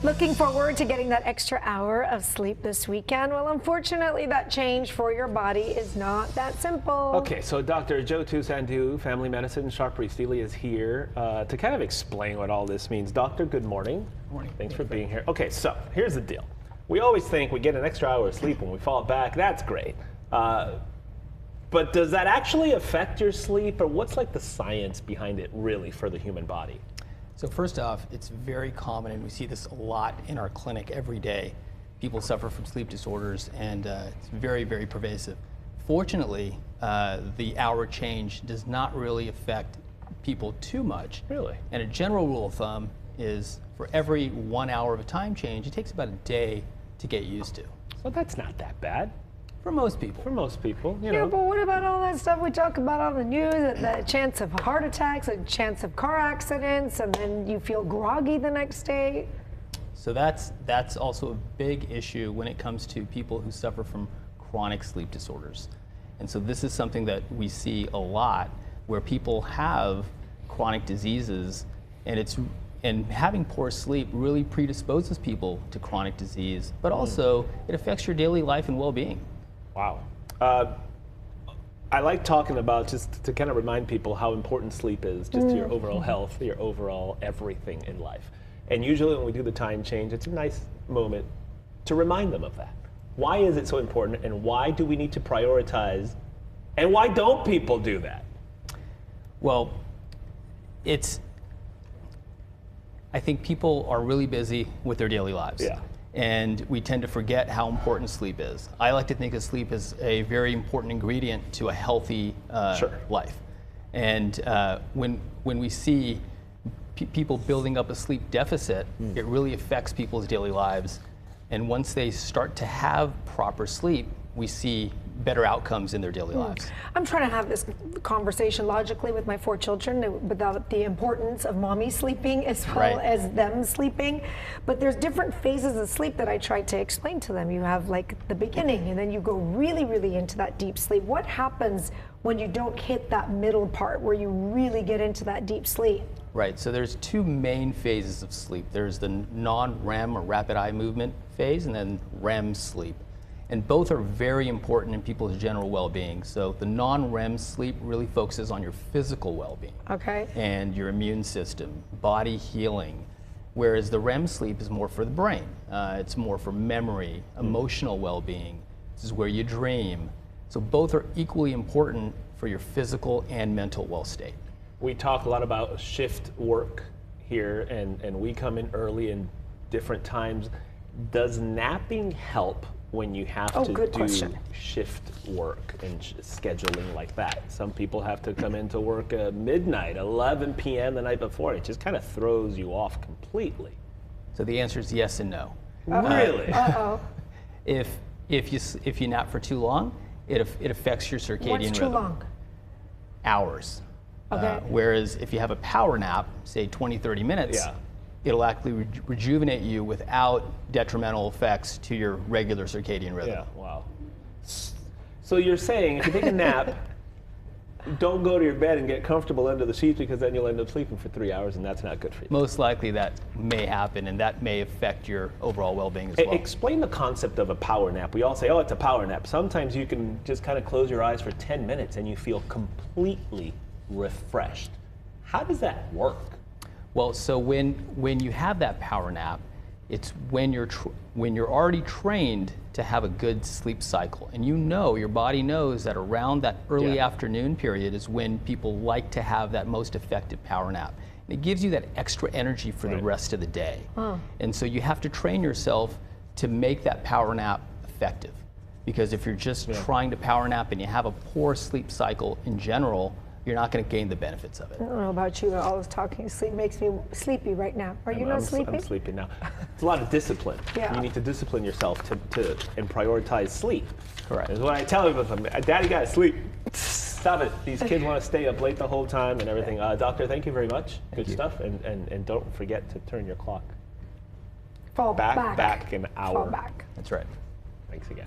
Looking forward to getting that extra hour of sleep this weekend? Well, unfortunately, that change for your body is not that simple. Okay, so Dr. Jyotu Sandhu, family medicine sharp Steely is here to kind of explain what all this means. Doctor, good morning. Good morning. Thanks for being here. Okay, so here's the deal. We always think we get an extra hour of sleep when we fall back. That's great. But does that actually affect your sleep, or what's like the science behind it really for the human body? So first off, it's very common, and we see this a lot in our clinic every day. People suffer from sleep disorders, and it's very, very pervasive. Fortunately, the hour change does not really affect people too much. Really? And a general rule of thumb is for every 1 hour of a time change, it takes about a day to get used to. So that's not that bad. For most people. For most people, you Yeah, know. but what about all that stuff we talk about on the news, the chance of heart attacks, a chance of car accidents, and then you feel groggy the next day? So that's also a big issue when it comes to people who suffer from chronic sleep disorders. And so this is something that we see a lot where people have chronic diseases, and having poor sleep really predisposes people to chronic disease, but also it affects your daily life and well-being. Wow. I like talking about, just to kind of remind people how important sleep is just to your overall health, your overall everything in life. And usually when we do the time change, it's a nice moment to remind them of that. Why is it so important, and why do we need to prioritize, and why don't people do that? Well, I think people are really busy with their daily lives. Yeah. And we tend to forget how important sleep is. I like to think of sleep as a very important ingredient to a healthy life. And when we see people building up a sleep deficit, it really affects people's daily lives. And once they start to have proper sleep, we see better outcomes in their daily lives. I'm trying to have this conversation logically with my 4 children without the importance of mommy sleeping as well as them sleeping. But there's different phases of sleep that I try to explain to them. You have like the beginning, and then you go really, really into that deep sleep. What happens when you don't hit that middle part where you really get into that deep sleep? Right, so there's 2 main phases of sleep. There's the non-REM or rapid eye movement phase, and then REM sleep. And both are very important in people's general well-being. So the non-REM sleep really focuses on your physical well-being. Okay. And your immune system, body healing. Whereas the REM sleep is more for the brain. It's more for memory, emotional well-being. This is where you dream. So both are equally important for your physical and mental well-state. We talk a lot about shift work here, and we come in early in different times. Does napping help when you have to do shift work and scheduling like that? Some people have to come into work at midnight, 11 p.m. the night before. It just kind of throws you off completely. So the answer is yes and no. Really? If you nap for too long, it affects your circadian rhythm. What's too long? Hours. Okay. Whereas if you have a power nap, say 20, 30 minutes, it'll actually rejuvenate you without detrimental effects to your regular circadian rhythm. Yeah, wow. So you're saying if you take a nap, don't go to your bed and get comfortable under the sheets, because then you'll end up sleeping for 3 hours, and that's not good for you. Most likely that may happen, and that may affect your overall well-being as well. Explain the concept of a power nap. We all say, oh, it's a power nap. Sometimes you can just kind of close your eyes for 10 minutes and you feel completely refreshed. How does that work? Well, so when you have that power nap, it's when you're already trained to have a good sleep cycle, and your body knows that around that early afternoon period is when people like to have that most effective power nap. And it gives you that extra energy for the rest of the day. And so you have to train yourself to make that power nap effective, because if you're just trying to power nap and you have a poor sleep cycle in general, you're not going to gain the benefits of it. I don't know about you, all this talking sleep makes me sleepy right now. Are you not sleeping? I'm sleeping now. It's a lot of discipline. You need to discipline yourself and prioritize sleep. Correct. Is what I tell people. Daddy got to sleep. Stop it. These kids want to stay up late the whole time and everything. Doctor, thank you very much. Good stuff. And don't forget to turn your clock Fall back an hour. Fall back. That's right. Thanks again.